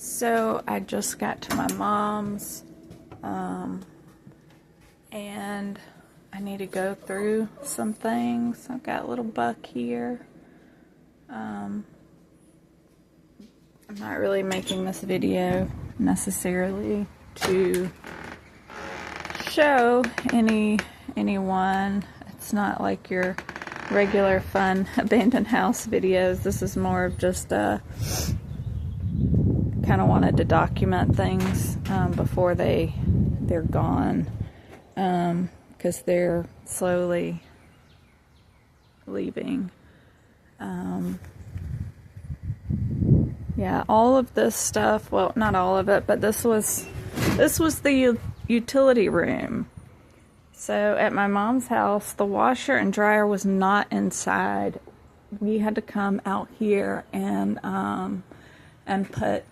So I just got to my mom's, and I need to go through some things. I've got little Buck here. I'm not really making this video necessarily to show anyone. It's not like your regular fun abandoned house videos. This is more of just kind of wanted to document things before they're gone, because they're slowly leaving. Yeah, all of this stuff, well, not all of it, but this was the utility room. So at my mom's house, the washer and dryer was not inside. We had to come out here and put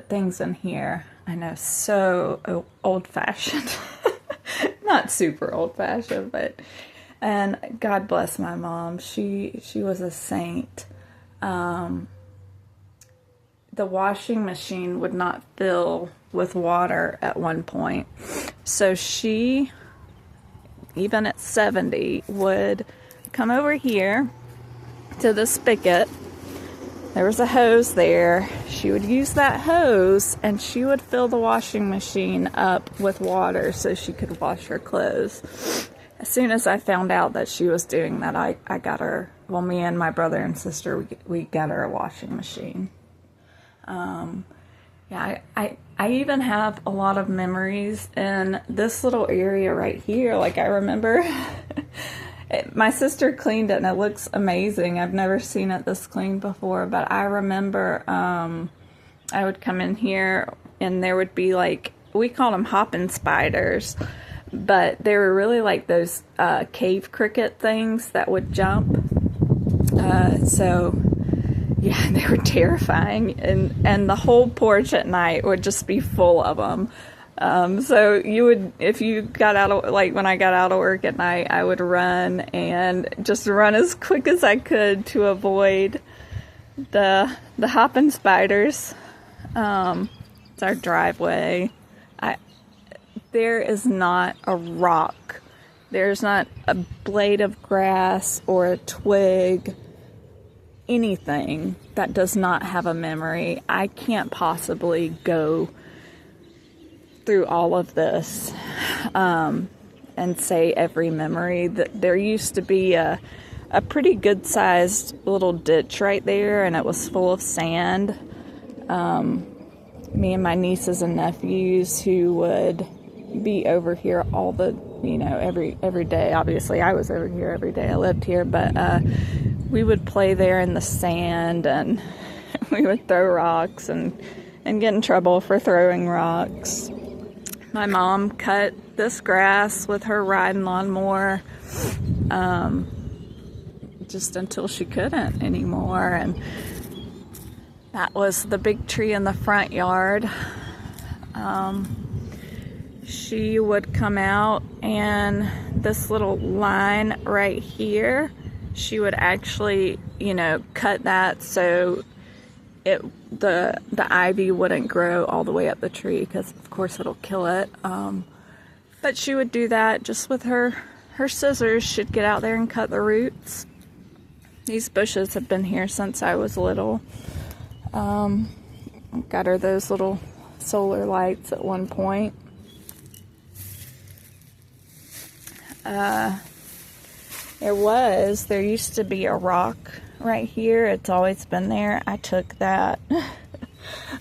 things in here. I know, so old-fashioned. Not super old-fashioned, but, and God bless my mom. She was a saint. The washing machine would not fill with water at one point. So she, even at 70, would come over here to the spigot. There was a hose there. She would use that hose and she would fill the washing machine up with water so she could wash her clothes. As soon as I found out that she was doing that, I got her, well, me and my brother and sister, we got her a washing machine. Yeah, I even have a lot of memories in this little area right here. Like, I remember my sister cleaned it and it looks amazing. I've never seen it this clean before, but I remember I would come in here and there would be, like, we called them hopping spiders, but they were really like those cave cricket things that would jump. So yeah, they were terrifying, and the whole porch at night would just be full of them. So you would, if you got out of, like when I got out of work at night, I would run and just run as quick as I could to avoid the hopping spiders. It's our driveway. There is not a rock. There's not a blade of grass or a twig, anything that does not have a memory. I can't possibly go through all of this and say every memory. That there used to be a pretty good sized little ditch right there, and it was full of sand. Me and my nieces and nephews who would be over here all the, every day. Obviously I was over here every day. I lived here, but we would play there in the sand, and we would throw rocks and get in trouble for throwing rocks. My mom cut this grass with her riding lawnmower, just until she couldn't anymore. And that was the big tree in the front yard. She would come out, and this little line right here, she would actually, cut that so the ivy wouldn't grow all the way up the tree, because of course it'll kill it. But she would do that just with her scissors. She'd get out there and cut the roots. These bushes have been here since I was little. Got her those little solar lights at one point. There used to be a rock right here. It's always been there. I took that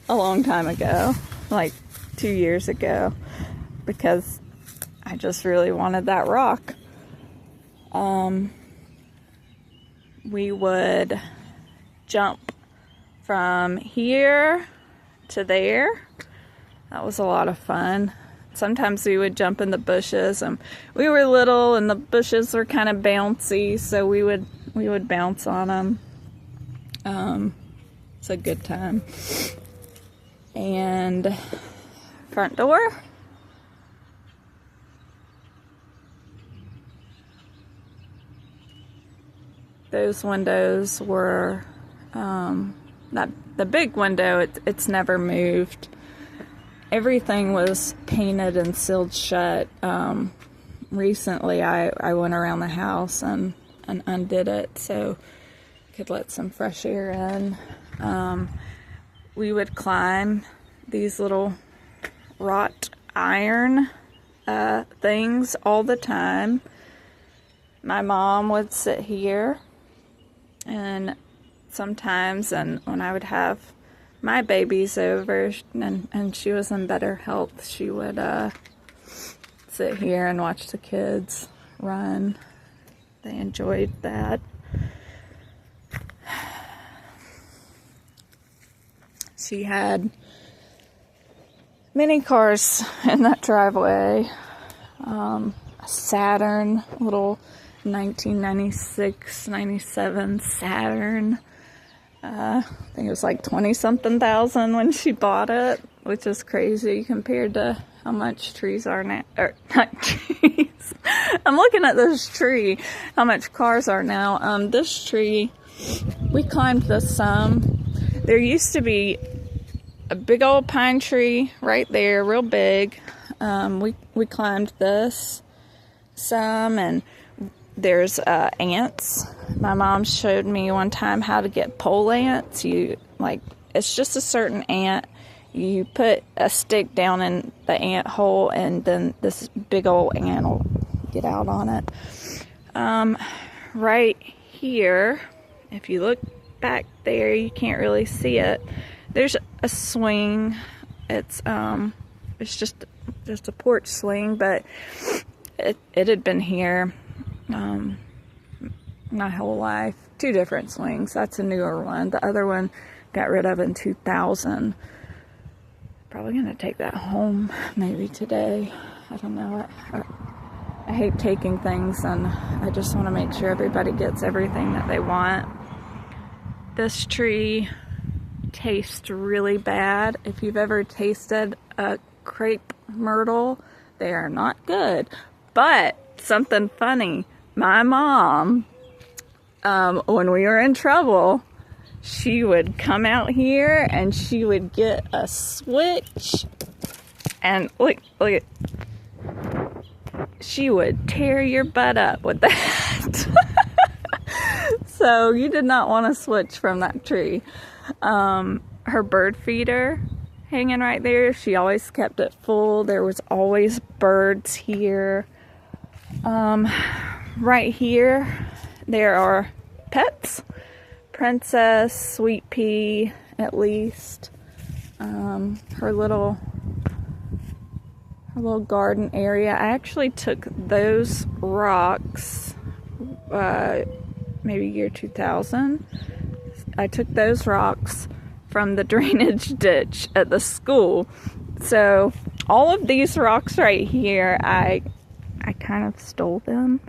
a long time ago, like 2 years ago, because I just really wanted that rock. We would jump from here to there. That was a lot of fun. Sometimes we would jump in the bushes, and we were little and the bushes were kind of bouncy, so we would bounce on them. It's a good time. And front door. Those windows were the big window, it's never moved. Everything was painted and sealed shut. Recently, I went around the house and undid it so I could let some fresh air in. We would climb these little wrought iron things all the time. My mom would sit here, and sometimes, and when I would have my babies over and she was in better health, she would sit here and watch the kids run. They enjoyed that. She had many cars in that driveway. A Saturn, little 1996, 97 Saturn. I think it was like 20-something thousand when she bought it, which is crazy compared to how much trees are now. Or not trees. I'm looking at this tree, how much cars are now. This tree, we climbed this some. There used to be a big old pine tree right there, real big. We climbed this some, and there's ants. My mom showed me one time how to get pole ants. It's just a certain ant. You put a stick down in the ant hole, and then this big old ant will get out on it. Right here, if you look back there, you can't really see it. There's a swing. It's just a porch swing, but it had been here my whole life. 2 different swings. That's a newer one. The other one got rid of in 2000. Probably gonna take that home maybe today. I don't know. I hate taking things, and I just want to make sure everybody gets everything that they want. This tree tastes really bad. If you've ever tasted a crepe myrtle, they are not good. But something funny, my mom, when we were in trouble, she would come out here and she would get a switch, and look at, she would tear your butt up with that. So you did not want to switch from that tree. Her bird feeder hanging right there, she always kept it full. There was always birds here. Right here, there are pets. Princess, Sweet Pea, at least. Her little garden area. I actually took those rocks, maybe year 2000. I took those rocks from the drainage ditch at the school. So all of these rocks right here, I kind of stole them.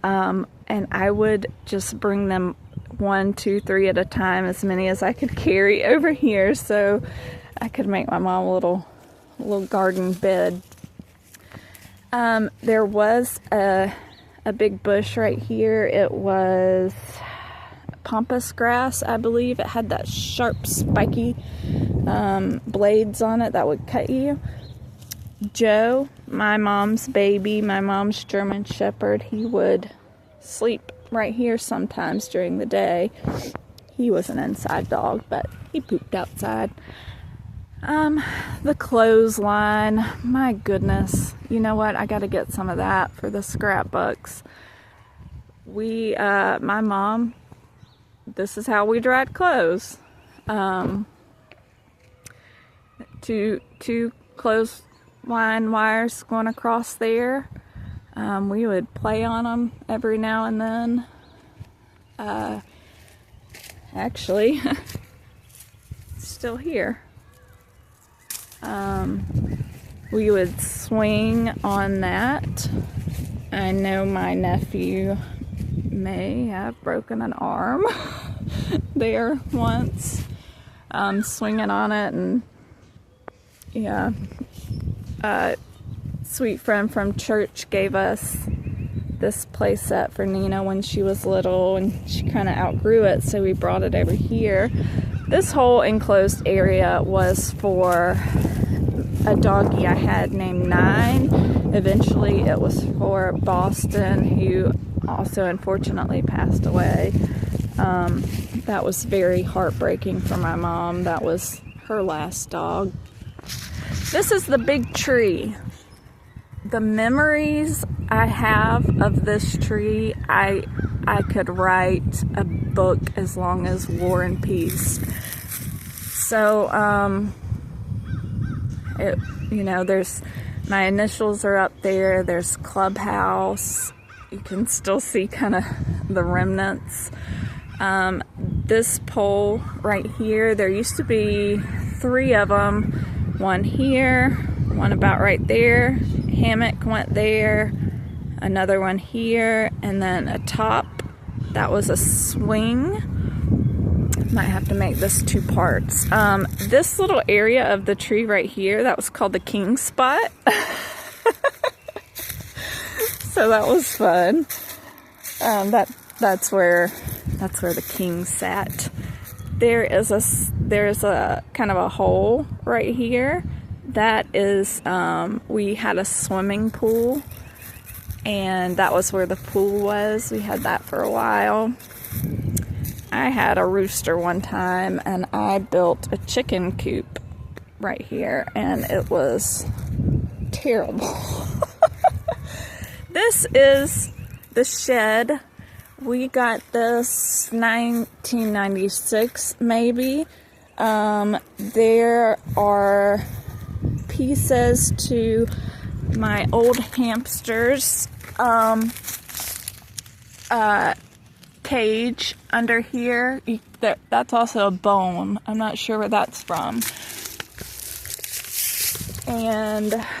And I would just bring them 1, 2, 3 at a time, as many as I could carry over here, so I could make my mom a little garden bed. There was a big bush right here. It was pampas grass, I believe. It had that sharp, spiky blades on it that would cut you. Joe, my mom's baby, my mom's German Shepherd, he would sleep right here sometimes during the day. He was an inside dog, but he pooped outside. The clothesline, my goodness. You know what? I got to get some of that for the scrapbooks. My mom, this is how we dried clothes. Two clothesline wires going across there. We would play on them every now and then. Actually, it's still here. We would swing on that. I know my nephew may have broken an arm there once, swinging on it, and yeah. Sweet friend from church gave us this play set for Nina when she was little, and she kind of outgrew it, so we brought it over here. This whole enclosed area was for a doggy I had named Nine. Eventually it was for Boston, who also unfortunately passed away. That was very heartbreaking for my mom. That was her last dog. This is the big tree. The memories I have of this tree, I could write a book as long as War and Peace. So, there's my initials are up there. There's Clubhouse. You can still see kind of the remnants. This pole right here, there used to be 3 of them. One here, one about right there. Hammock went there. Another one here, and then a top. That was a swing. Might have to make this 2 parts. This little area of the tree right here, that was called the king spot. So that was fun. That's where the king sat. There's a kind of a hole right here. That is, we had a swimming pool, and that was where the pool was. We had that for a while. I had a rooster one time, and I built a chicken coop right here, and it was terrible. This is the shed. We got this 1996 maybe. There are pieces to my old hamsters cage under here. That's also a bone. I'm not sure where that's from. And